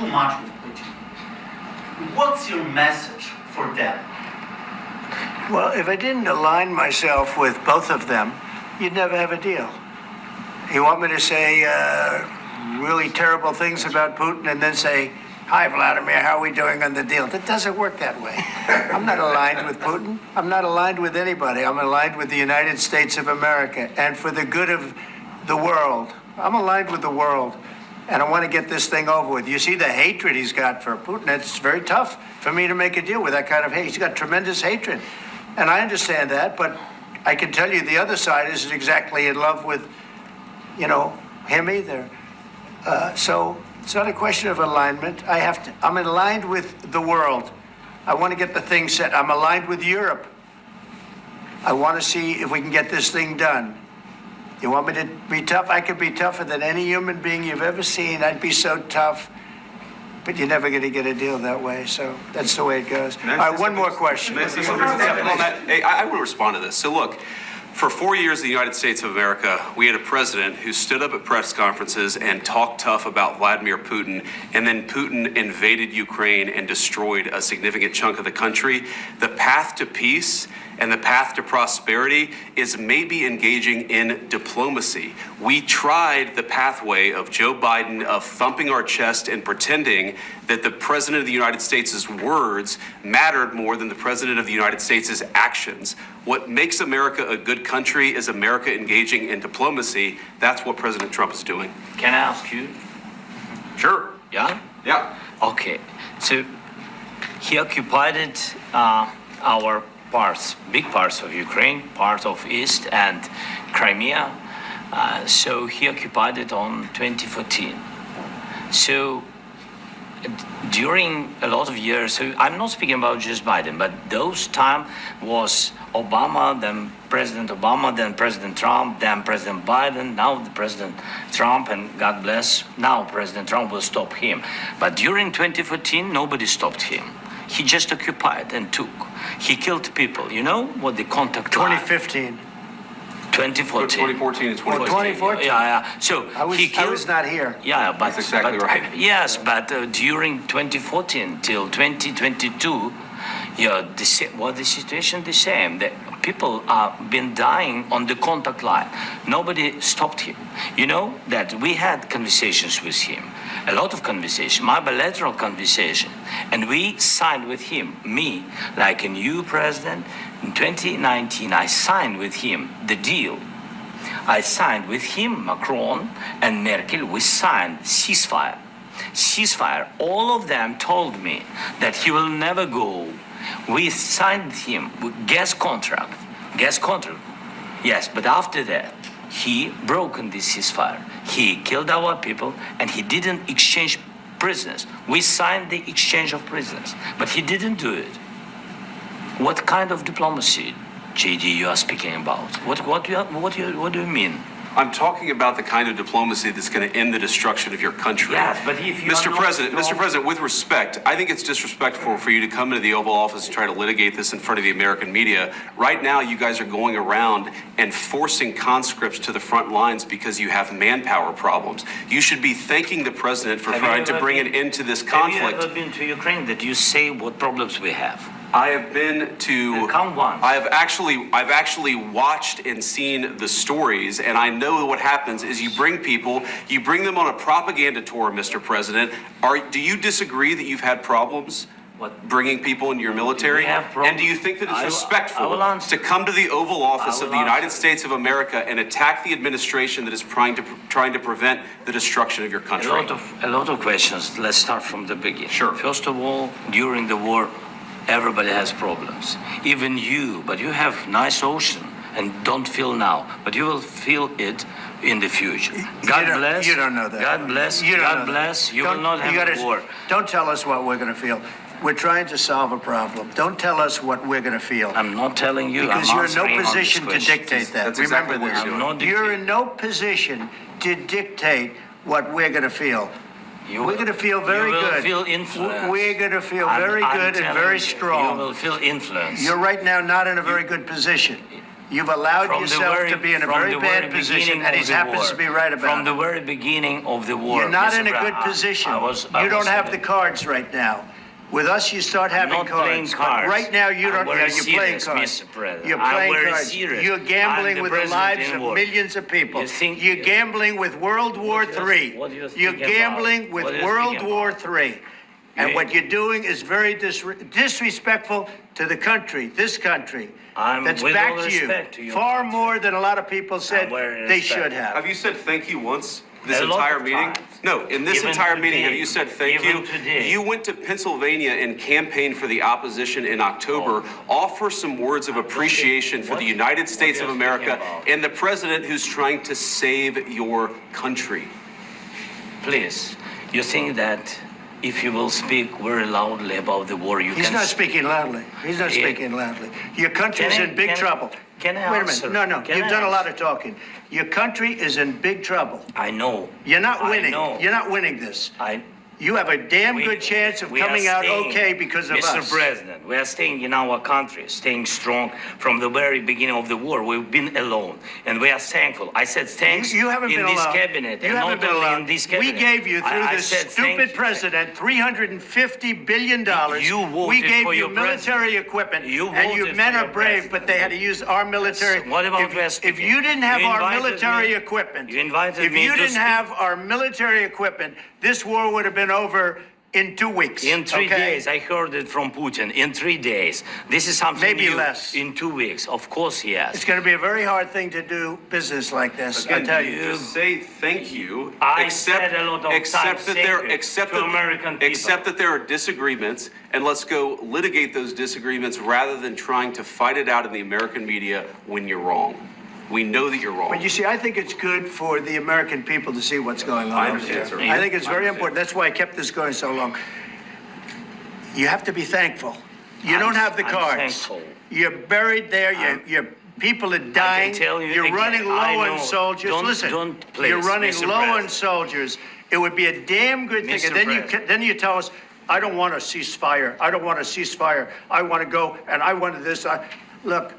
too much with Putin. What's your message for them? Well, if I didn't align myself with both of them, you'd never have a deal. You want me to say really terrible things about Putin and then say, "Hi, Vladimir, how are we doing on the deal?" That doesn't work that way. I'm not aligned with Putin. I'm not aligned with anybody. I'm aligned with the United States of America. And for the good of the world, I'm aligned with the world. And I want to get this thing over with. You see the hatred he's got for Putin. It's very tough for me to make a deal with that kind of hate. He's got tremendous hatred. And I understand that, but I can tell you the other side isn't exactly in love with, him either. So it's not a question of alignment. I'm aligned with the world. I want to get the thing set. I'm aligned with Europe. I want to see if we can get this thing done. You want me to be tough? I could be tougher than any human being you've ever seen. I'd be so tough. But you're never going to get a deal that way. So that's the way it goes. All right, one more question. Hey, I want to respond to this. So look, for 4 years in the United States of America, we had a president who stood up at press conferences and talked tough about Vladimir Putin, and then Putin invaded Ukraine and destroyed a significant chunk of the country. The path to peace and the path to prosperity is maybe engaging in diplomacy. We tried the pathway of Joe Biden of thumping our chest and pretending that the president of the United States' words mattered more than the president of the United States' actions. What makes America a good country is America engaging in diplomacy. That's what President Trump is doing. Can I ask you? Sure. Yeah? Yeah. Okay. So he occupied our big parts of Ukraine, part of East and Crimea. So he occupied it on 2014. So during a lot of years, so I'm not speaking about just Biden, but those time was Obama, then President Obama, then President Trump, then President Biden, now the President Trump, and God bless, now President Trump will stop him. But during 2014, nobody stopped him. He just occupied and took. He killed people. You know what the contact 2015. 2014. 2014 and 2015. 2014. Yeah. So I was not here. Yeah, but that's exactly right. Yes, but during 2014 till 2022, the situation the same. The people have been dying on the contact line. Nobody stopped him. You know that we had conversations with him, a lot of conversation, my bilateral conversation, and we signed with him, me, like a new president. In 2019, I signed with him the deal. I signed with him, Macron and Merkel, we signed ceasefire. Ceasefire, all of them told me that he will never go. We signed him with gas contract. Yes, but after that, he broken this ceasefire. He killed our people and he didn't exchange prisoners. We signed the exchange of prisoners, but he didn't do it. What kind of diplomacy, JD, you are speaking about? What do you mean? I'm talking about the kind of diplomacy that's going to end the destruction of your country. Yes, but if you Mr. President, with respect, I think it's disrespectful for you to come into the Oval Office and try to litigate this in front of the American media. Right now, you guys are going around and forcing conscripts to the front lines because you have manpower problems. You should be thanking the president for trying to bring an end to this conflict. Have you ever been to Ukraine that you say what problems we have? I have been to. Come once. I've actually watched and seen the stories, and I know what happens is you bring them on a propaganda tour, Mr. President. Do you disagree that you've had problems bringing people into your military? And do you think that it's respectful to come to the Oval Office of the United States of America and attack the administration that is trying to prevent the destruction of your country? A lot of questions. Let's start from the beginning. Sure. First of all, during the war, everybody has problems, even you, but you have nice ocean and don't feel now, but you will feel it in the future. God bless. You don't know that. God bless. God bless. You will not have a war. Don't tell us what we're going to feel. We're trying to solve a problem. Don't tell us what we're going to feel. I'm not telling you. Because you're in no position to dictate that. That's exactly Remember what this. you're doing. You're in no position to dictate what we're going to feel. We're going to feel very good. You will feel influence. We're going to feel very good and very strong. You will feel influence. You're right now not in a very good position. You've allowed From the yourself very- to be in a from very the bad very position, beginning and of he the happens war. to be right From about the it. very beginning of the war. You're not Mr. in a good Brown, position. I You don't have the cards right now. With us, you start having not playing cards. cards. But right now, you I'm don't. very You're playing serious, cards. Mr. President. You're I'm playing very cards. serious. You're I'm gambling the with the president lives in of war. millions of people. You think- You're gambling with World War do you- III. what do you You're think gambling about? with What do you World think War about? III. And You- what you're doing is very disrespectful to the country, this country. I'm That's with back all to you. respect to your Far country. more than a lot of people said very they respectful. should have. Have you said thank you once this A lot entire of meeting? times. No, in this Even entire meeting, today. have you said thank Even you? today. You went to Pennsylvania and campaigned for the opposition in October. Offer some words of appreciation for What- the United what States are of you America speaking about? and the president who's trying to save your country. Please, you think that if you will speak very loudly about the war, you He's can... not speaking loudly. He's not Yeah. speaking loudly. Your country's Can I- in big can- trouble. can I Wait a answer? minute. No. Can You've I done a lot answer? of talking. Your country is in big trouble. I know. You're not I winning. know. You're not winning this. You have a damn We- good chance of we are coming out staying- okay because of Mr. us. President, we are staying in our country, staying strong from the very beginning of the war. We've been alone, and we are thankful. I said thanks You haven't in been this allowed. cabinet, You and haven't not been only allowed. in this We cabinet. gave you, through I this said thank stupid you. president, $350 billion. You voted We gave for you your military equipment, You and you voted men for are your brave, but they had to use our military. What about if, West if speaking? you didn't have You our invited military me- equipment, you invited if me you to didn't speak. have our military equipment, this war would have been over in 2 weeks. In 3 okay? days, I heard it from Putin. In 3 days, this is something Maybe new. less. In 2 weeks, of course, yes. It's going to be a very hard thing to do business like this. I Again, tell you you. just say thank you. I said a lot of except times that thank there, you except to that, American people. except that there are disagreements, and let's go litigate those disagreements rather than trying to fight it out in the American media when you're wrong. We know that you're wrong. But you see, I think it's good for the American people to see what's going on. I over understand, there. sir. I think it's I very understand. important. That's why I kept this going so long. You have to be thankful. You don't have the I'm cards. thankful. You're buried there. Your people are dying. tell you You're again, running low I on know. soldiers. Don't- Listen, don't please, you're running Mr. low on President. soldiers. It would be a damn good thing. Mr. And then President. then you tell us, I don't want a ceasefire. I don't want a ceasefire. I want to go and I want this. Look,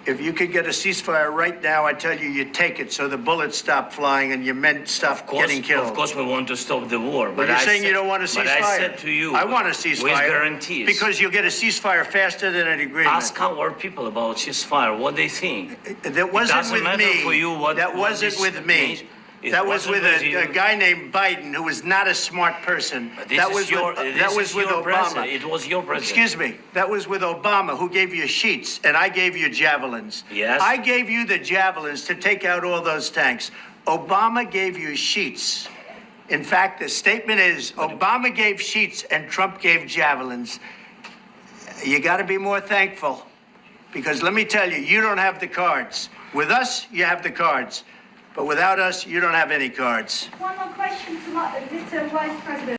if you could get a ceasefire right now, I tell you, you take it so the bullets stop flying and your men stop getting killed. Of course, we want to stop the war. But you're I saying you said- don't want a ceasefire. But I said to you, I want a ceasefire. with guarantees. Because you'll get a ceasefire faster than an agreement. Ask our people about ceasefire, what they think. That wasn't doesn't with matter me. for you what- that what wasn't this with me. means. It That was wasn't with with you. a guy named Biden, who was not a smart person. But this That is was your, with, this that was is with your Obama. president. It was your president. Excuse me. That was with Obama, who gave you sheets, and I gave you javelins. Yes. I gave you the javelins to take out all those tanks. Obama gave you sheets. In fact, the statement is Obama gave sheets and Trump gave javelins. You got to be more thankful, because let me tell you, you don't have the cards. With us, you have the cards. But without us, you don't have any cards. One more question to Mr. Vice President.